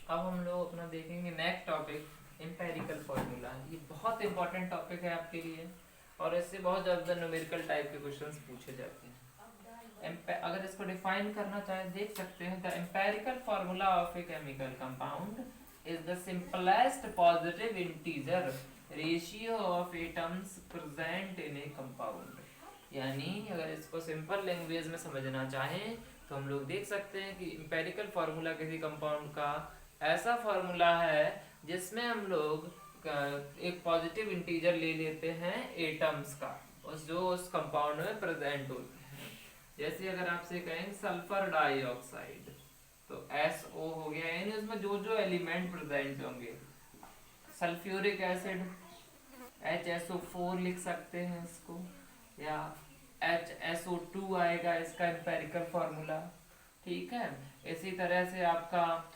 अब हम लोग अपना देखेंगे नेक्स्ट टॉपिक एम्पेरिकल फार्मूला। ये बहुत इंपॉर्टेंट टॉपिक है आपके लिए और इससे बहुत ज़्यादा न्यूमेरिकल टाइप के क्वेश्चंस पूछे जाते हैं। अगर इसको डिफाइन करना चाहे देख सकते हैं, the empirical formula of a chemical compound is the simplest positive integer ratio of atoms present in A compound. यानी अगर इसको सिंपल लैंग्वेज में समझना चाहें तो हम लोग देख सकते हैं कि एम्पेरिकल फार्मूला किसी कंपाउंड का ऐसा फार्मूला है जिसमें हम लोग एक पॉजिटिव इंटीजर ले लेते हैं एटम्स का, उस जो उस कंपाउंड में प्रेजेंट होते हैं। जैसे अगर आपसे कहें सल्फर डाइऑक्साइड तो SO हो गया, यानी उसमें जो जो एलिमेंट प्रेजेंट होंगे। सल्फ्यूरिक एसिड HSO4 लिख सकते हैं इसको, या HSO2 आएगा इसका एम्पेरिकल फार्मूला। ठीक है, इसी तरह से आपका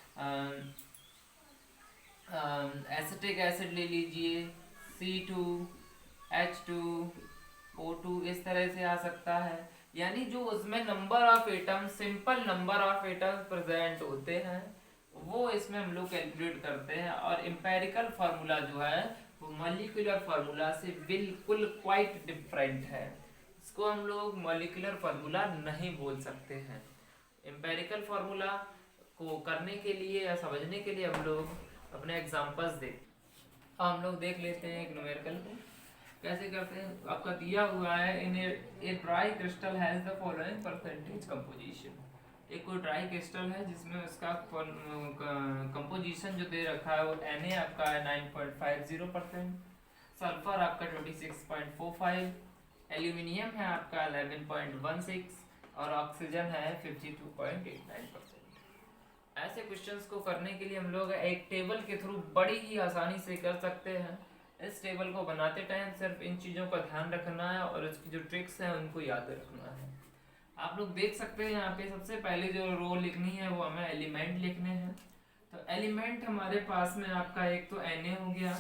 एसिटिक एसिड ले लीजिए C2H2O2, इस तरह से आ सकता है। यानी जो उसमें number of atom, simple number of atom present होते हैं वो इसमें हम लोग कैलकुलेट करते हैं। और एम्पेरिकल फार्मूला जो है वो मॉलिक्यूलर फार्मूला से बिल्कुल क्वाइट डिफरेंट है। इसको हम लोग मॉलिक्यूलर फार्मूला नहीं बोल सकते हैं। एम्पेरिकल फार्मूला को करने के लिए या समझने के लिए हम लोग अपने एग्जांपल्स देख हम लोग देख लेते हैं। एक न्यूमेरिकल को कैसे करते हैं, आपका दिया हुआ है in a dry crystal has the following percentage composition. एक कोई ड्राई क्रिस्टल है जिसमें उसका कंपोजिशन जो दे रखा है वो Na आपका है 9.50%, सल्फर आपका 26.45, एल्यूमिनियम है आपका 11.16 और ऑक्सीजन है 52.89%। ऐसे क्वेश्चंस को करने के लिए हम लोग एक टेबल के थ्रू बड़ी ही आसानी से कर सकते हैं। इस टेबल को बनाते टाइम सिर्फ इन चीज़ों का ध्यान रखना है और इसकी जो ट्रिक्स हैं उनको याद रखना है। आप लोग देख सकते हैं यहाँ पे सबसे पहले जो रो लिखनी है वो हमें एलिमेंट लिखने हैं। तो एलिमेंट हमारे पास में आपका एक तो Na हो गया,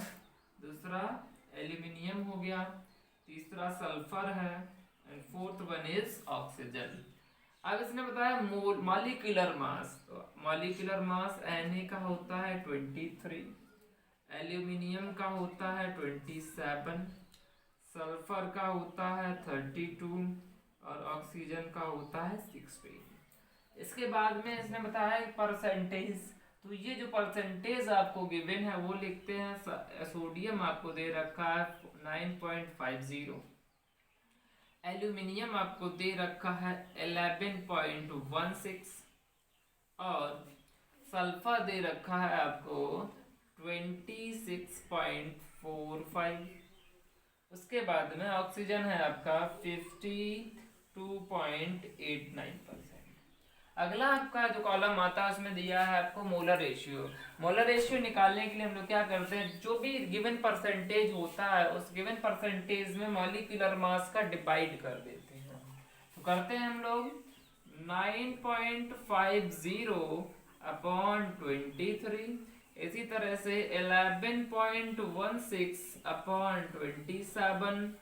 दूसरा एल्यूमिनियम हो गया, तीसरा सल्फर है and fourth one is oxygen. अब इसने बताया मॉलिक्यूलर मास, तो मॉलिक्यूलर मास Na का होता है 23, एल्यूमिनियम का होता है 27, सल्फर का होता है 32 और ऑक्सीजन का होता है 16। इसके बाद में इसने बताया परसेंटेज, तो ये जो परसेंटेज आपको गिवन है वो लिखते हैं। सोडियम आपको दे रखा है 9.50, एल्यूमिनियम आपको दे रखा है 11.16 और सल्फर दे रखा है आपको 26.45। उसके बाद में ऑक्सीजन है आपका 52.89%। अगला आपका जो कॉलम आता है उसमें दिया है आपको मोलर रेशियो। मोलर रेशियो निकालने के लिए हम लोग क्या करते हैं, जो भी गिवन परसेंटेज होता है उस गिवन परसेंटेज में मॉलिक्यूलर मास का डिवाइड कर देते हैं। तो करते हैं हम लोग 9.50 अपॉन 23, इसी तरह से 11.16 अपॉन 27।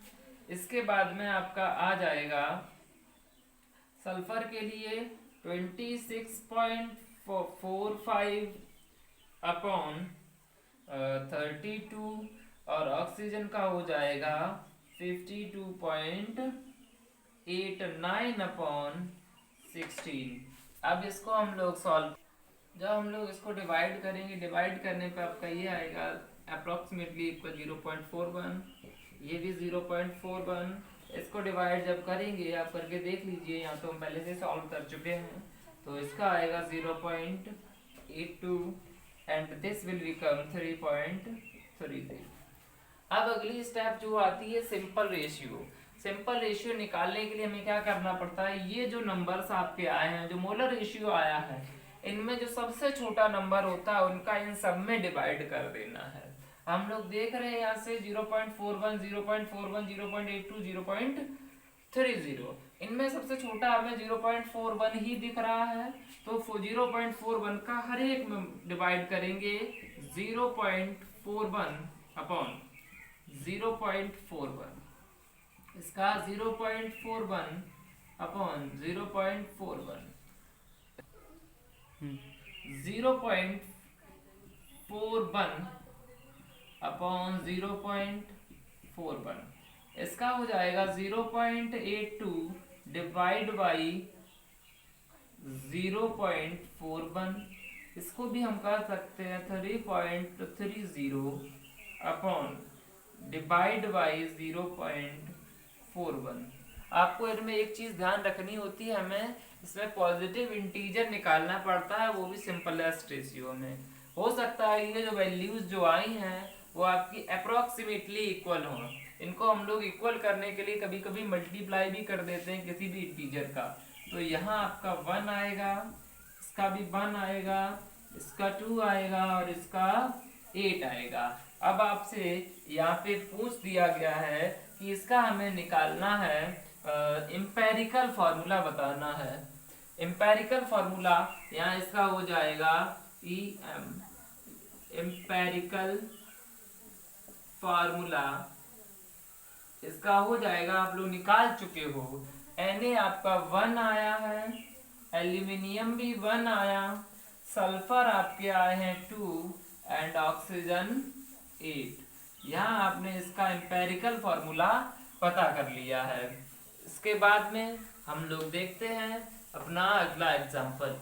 इसके बाद में आपका आ जाएगा सल्फर के लिए 26.45 अपॉन 32 और ऑक्सीजन का हो जाएगा 52.89 अपॉन 16। अब इसको हम लोग सॉल्व, जब हम लोग इसको डिवाइड करेंगे, डिवाइड करने पे आपका ये आएगा अप्रोक्सीमेटली 0.41, ये भी 0.41। इसको डिवाइड जब करेंगे आप करके देख लीजिए, यहाँ तो हम पहले से सॉल्व कर चुके हैं, तो इसका आएगा 0.82 एंड दिस विल बिकम 3.33। अब अगली स्टेप जो आती है सिंपल रेशियो। सिंपल रेशियो निकालने के लिए हमें क्या करना पड़ता है, ये जो नंबर्स आपके आए हैं, जो मोलर रेशियो आया है, इनमें जो सबसे छोटा नंबर होता है उनका इन सब में डिवाइड कर देना है। हम लोग देख रहे हैं यहाँ से 0.41, 0.41, 0.82, 0.30, इनमें सबसे छोटा हमें 0.41 ही दिख रहा है, तो 0.41 का हर एक में डिवाइड करेंगे 0.41 अपॉन 0.41, इसका 0.41 अपॉन 0.41, 41 अपॉन 0.41, इसका हो जाएगा 0.82 डिवाइड बाई 0.41, इसको भी हम कह सकते हैं 3.30 अपॉन डिवाइड बाई 0.41। आपको इनमें एक चीज ध्यान रखनी होती है, हमें इसमें पॉजिटिव इंटीजर निकालना पड़ता है, वो भी सिंपलेस्ट रेशियो में। हो सकता है ये जो वैल्यूज जो आई हैं वो आपकी अप्रोक्सीमेटली इक्वल हो, इनको हम लोग इक्वल करने के लिए कभी कभी मल्टीप्लाई भी कर देते हैं किसी भी इंटीजर का। तो यहाँ आपका 1 आएगा, इसका भी 1 आएगा, इसका 2 आएगा और इसका 8 आएगा। अब आपसे यहाँ पे पूछ दिया गया है कि इसका हमें निकालना है, एम्पेरिकल फॉर्मूला बताना है। एम्पेरिकल फॉर्मूला यहाँ इसका हो जाएगा एम्पेरिकल फार्मूला इसका हो जाएगा, आप लोग निकाल चुके हो। Na आपका 1 आया है, एल्यूमिनियम भी 1 आया, सल्फर आपके आए हैं 2 एंड ऑक्सीजन 8। यहाँ आपने इसका एम्पेरिकल फॉर्मूला पता कर लिया है। इसके बाद में हम लोग देखते हैं अपना अगला एग्जाम्पल।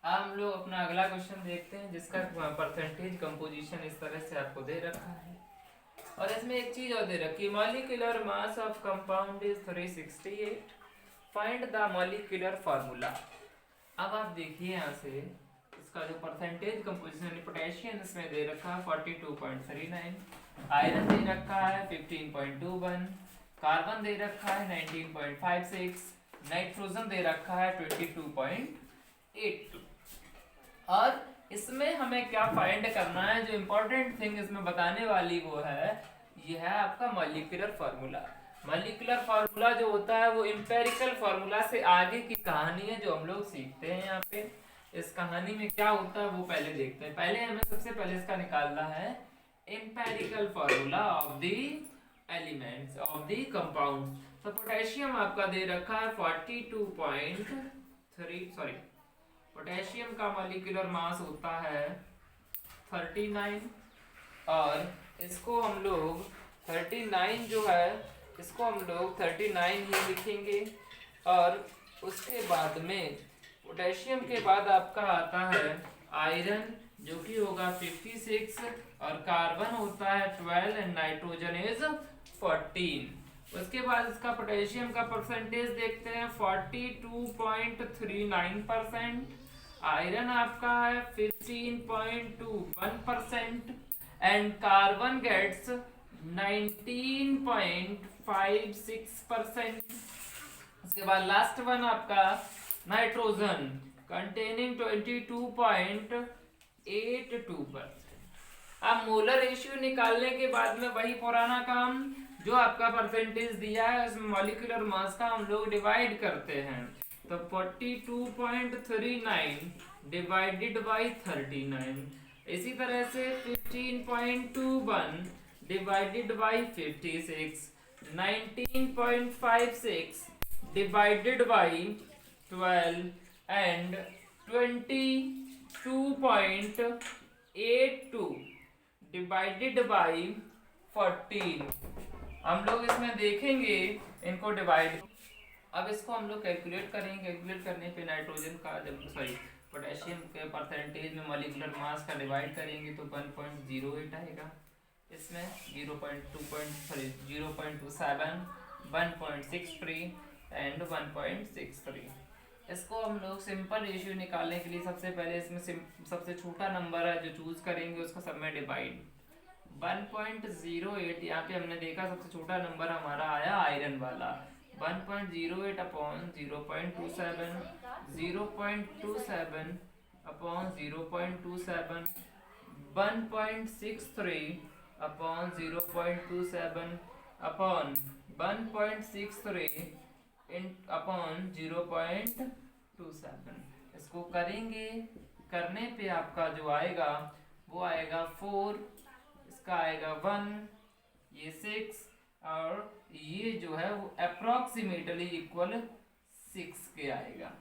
अब हम लोग अपना अगला क्वेश्चन देखते हैं जिसका परसेंटेज कंपोजिशन इस तरह से आपको दे रखा है और इसमें एक चीज और दे रखी है, molecular mass of compound is 368, find the molecular formula. अब आप देखिए यहाँ से इसका जो परसेंटेज कंपोजिशन, पोटेशियम इसमें दे रखा है 42.39, आयरन दे रखा है 15.21, कार्बन दे रखा है 19.56, नाइट्रोजन दे रखा है 22.82। और इसमें हमें क्या फाइंड करना है, जो इंपॉर्टेंट थिंग इसमें बताने वाली वो है, ये है आपका मॉलिक्यूलर फार्मूला। मॉलिक्यूलर फार्मूला जो होता है वो एम्पेरिकल फार्मूला से आगे की कहानी है जो हम लोग सीखते हैं। यहाँ पे इस कहानी में क्या होता है वो पहले देखते हैं। पहले हमें सबसे पहले इसका निकालना है empirical formula of the elements of the compound. तो पोटेशियम आपका दे रखा है 42.3 पोटेशियम का मॉलिक्यूलर मास होता है 39 और इसको हम लोग 39 जो है इसको हम लोग 39 ही लिखेंगे। और उसके बाद में पोटेशियम के बाद आपका आता है आयरन जो कि होगा 56 और कार्बन होता है 12 एंड नाइट्रोजन इज 14। उसके बाद इसका पोटेशियम का परसेंटेज देखते हैं 42.39%, आयरन आपका है 15.21% एंड कार्बन गेट्स 19.56%। उसके बाद लास्ट वन आपका नाइट्रोजन कंटेनिंग 22.82%। अब मोलर रेशियो निकालने के बाद में वही पुराना काम, जो आपका परसेंटेज दिया है उसमें मॉलिक्यूलर मास का हम लोग डिवाइड करते हैं। तो 42.39 डिवाइडेड बाई 39, इसी तरह से 15.21 divided by 56, 19.56 divided by 12 and 22.82 divided by 14। हम लोग इसमें देखेंगे इनको डिवाइड। अब इसको हम लोग कैलकुलेट करेंगे। कैलकुलेट करने पे नाइट्रोजन का पोटेशियम के परसेंटेज में मॉलिक्यूलर मास का डिवाइड करेंगे तो 1.08 आएगा, इसमें 0.27, 1.63 एंड 1.63। इसको हम लोग सिंपल रेशियो निकालने के लिए सबसे पहले इसमें सबसे छोटा नंबर है जो चूज करेंगे उसका सब में डिवाइड 1.08। यहाँ पे हमने देखा सबसे छोटा नंबर हमारा आया आयरन वाला 1.08 upon 0.27, 0.27 upon 0.27, 1.63 upon 0.27 upon 1.63 upon 0.27। इसको करेंगे, करने पे आपका जो आएगा वो आएगा 4, इसका आएगा 1, ये 6 और ये जो है वो अप्रोक्सीमेटली इक्वल 6 के आएगा।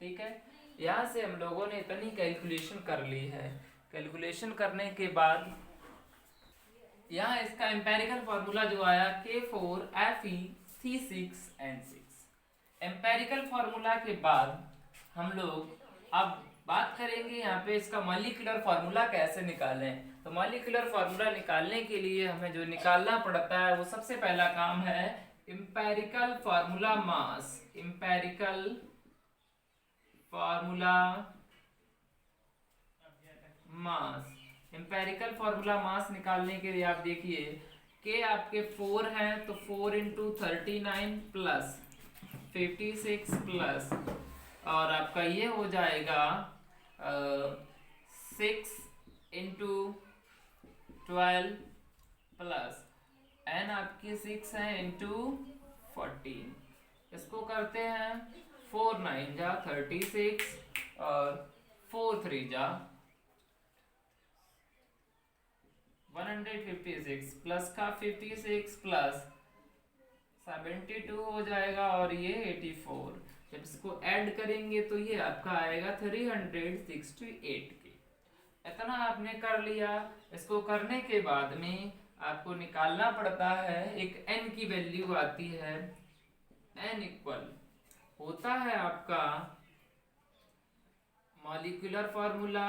ठीक है, यहाँ से हम लोगों ने इतनी कैलकुलेशन कर ली है। कैलकुलेशन करने के बाद यहाँ इसका एम्पेरिकल फार्मूला जो आया K4Fe C6N6। एम्पेरिकल फार्मूला के बाद हम लोग अब बात करेंगे यहाँ पे इसका मॉलिक्यूलर फार्मूला कैसे निकालें। तो मॉलिक्यूलर फार्मूला निकालने के लिए हमें जो निकालना पड़ता है वो सबसे पहला काम है empirical formula mass. Empirical formula mass, empirical formula mass निकालने के लिए आप देखिए कि आपके 4 हैं तो 4 × 39 प्लस 56 प्लस और आपका ये हो जाएगा 6 × 12 प्लस n आपकी 6 है इंटू 14। इसको करते हैं 4 9 जा 36 और 4 3 जा 156 प्लस का 56 प्लस 72 हो जाएगा और ये 84। जब इसको ऐड करेंगे तो ये आपका आएगा 368 के। इतना आपने कर लिया। इसको करने के बाद में आपको निकालना पड़ता है एक n की वैल्यू आती है, n इक्वल होता है आपका मॉलिक्यूलर फार्मूला,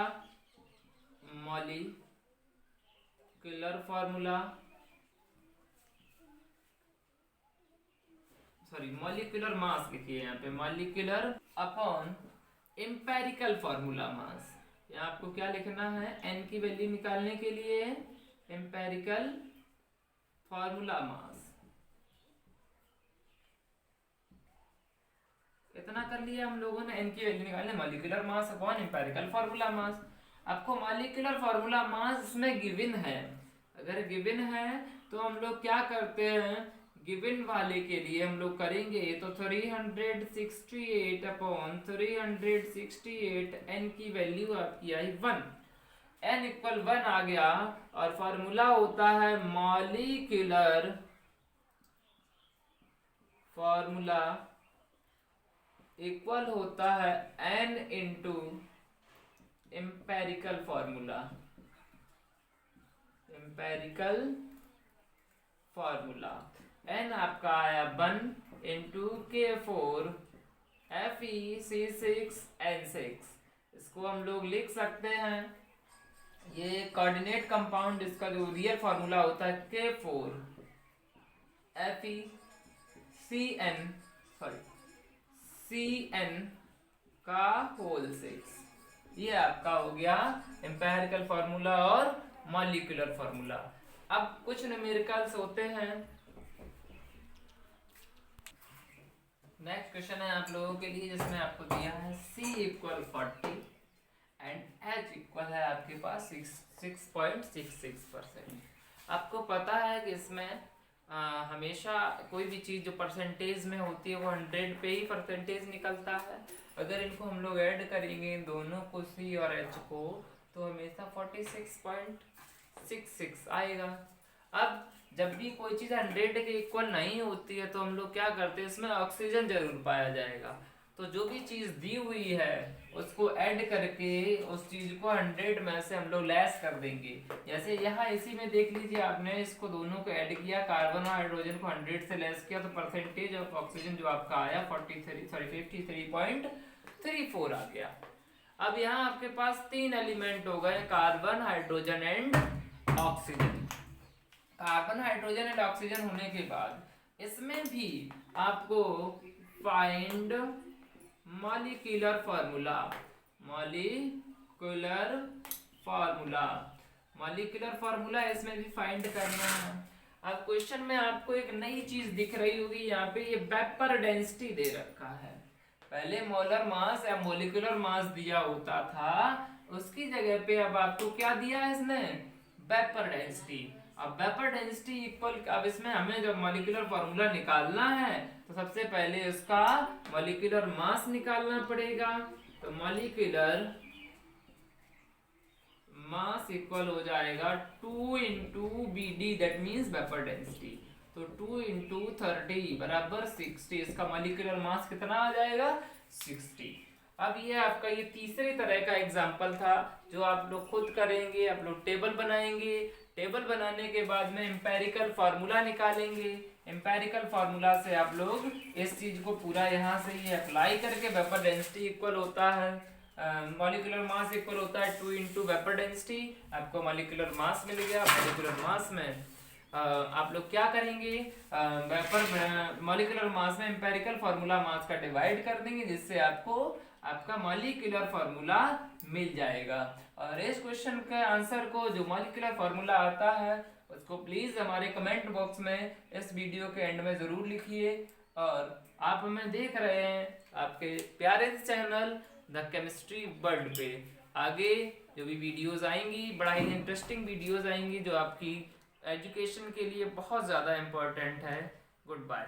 मॉलिक्यूलर मास लिखिए यहाँ पे, molecular upon empirical formula mass. यहाँ आपको क्या लिखना है, n की वैल्यू निकालने के लिए एम्पेरिकल फार्मूला मास। इतना कर लिया हम लोगों ने, n की वैल्यू निकालने, molecular mass upon empirical formula mass. आपको मॉलिक्यूलर फार्मूला मास इसमें गिवन है। अगर गिवन है तो हम लोग क्या करते हैं, गिवन वाले के लिए हम लोग करेंगे तो 368 अपॉन 368 n की वैल्यू आपकी आई 1, n इक्वल 1 आ गया और फार्मूला होता है मॉलिक्यूलर फार्मूला इक्वल होता है n into empirical formula. Empirical formula n आपका आया 1 इंटू K4 FeC6N6। इसको हम लोग लिख सकते हैं, ये कोऑर्डिनेट कंपाउंड, इसका जो रियल फार्मूला होता है K4 CN का होल 6। ये आपका हो गया एम्पेरिकल फार्मूला और मॉलिक्यूलर फार्मूला। अब कुछ न्यूमेरिकल्स होते हैं। नेक्स्ट क्वेश्चन है आप लोगों के लिए जिसमें आपको दिया है C equal 40 and H equal है आपके पास 6.66%। आपको पता है कि इसमें हमेशा कोई भी चीज़ जो परसेंटेज में होती है वो 100 पे ही परसेंटेज निकलता है। अगर इनको हम लोग ऐड करेंगे दोनों को C और H को तो हमेशा 46.66 आएगा। अब जब भी कोई चीज़ 100 के इक्वल नहीं होती है तो हम लोग क्या करते हैं, इसमें ऑक्सीजन जरूर पाया जाएगा। तो जो भी चीज़ दी हुई है उसको ऐड करके उस चीज़ को 100 में से हम लोग लेस कर देंगे। जैसे यहाँ इसी में देख लीजिए, आपने इसको दोनों को ऐड किया, कार्बन और हाइड्रोजन को 100 से लेस किया तो परसेंटेज ऑफ ऑक्सीजन जो आपका आया 53.34 आ गया। अब यहाँ आपके पास 3 एलिमेंट हो गए, carbon, hydrogen and oxygen. Carbon, hydrogen and oxygen होने के बाद इसमें भी आपको find molecular formula, molecular formula इसमें भी फाइंड करना है। अब क्वेश्चन में आपको एक नई चीज दिख रही होगी, यहाँ पे ये वेपर डेंसिटी दे रखा है। पहले मोलर मास या मॉलिक्यूलर मास दिया होता था, उसकी जगह पे अब आपको क्या दिया है इसने, वेपर डेंसिटी। अब वेपर डेंसिटी इक्वल, अब इसमें हमें जब मॉलिक्यूलर फार्मूला निकालना है तो सबसे पहले उसका मॉलिक्यूलर मास निकालना पड़ेगा। तो मॉलिक्यूलर मास इक्वल हो जाएगा 2 into BD, that means vapour density. तो 2 इंटू 30 बराबर 60। इसका मॉलिक्यूलर मास कितना आ जाएगा, 60। अब ये आपका ये तीसरे तरह का एग्जाम्पल था जो आप लोग खुद करेंगे। आप लोग टेबल बनाएंगे, टेबल बनाने के बाद में एम्पेरिकल फार्मूला निकालेंगे। एम्पेरिकल फार्मूला से आप लोग इस चीज को पूरा यहाँ से ये अप्लाई करके वेपर डेंसिटी इक्वल होता है मॉलिक्यूलर मास इक्वल होता है 2 इंटू वेपर डेंसिटी। आपको मॉलिक्यूलर मास मिल गया। मॉलिक्यूलर मास में आप लोग क्या करेंगे, वेपर मॉलिक्यूलर मास में एम्पेरिकल फार्मूला मास का डिवाइड कर देंगे, जिससे आपको आपका मॉलिक्यूलर फार्मूला मिल जाएगा। और इस क्वेश्चन के आंसर को जो मॉलिक्यूलर फार्मूला आता है उसको प्लीज हमारे कमेंट बॉक्स में इस वीडियो के एंड में जरूर लिखिए। और आप हमें देख रहे हैं आपके प्यारे चैनल द केमिस्ट्री वर्ल्ड पे। आगे जो भी वीडियोस आएंगी बड़ा ही इंटरेस्टिंग वीडियोस आएंगी जो आपकी एजुकेशन के लिए बहुत ज़्यादा इम्पोर्टेंट है। Good bye.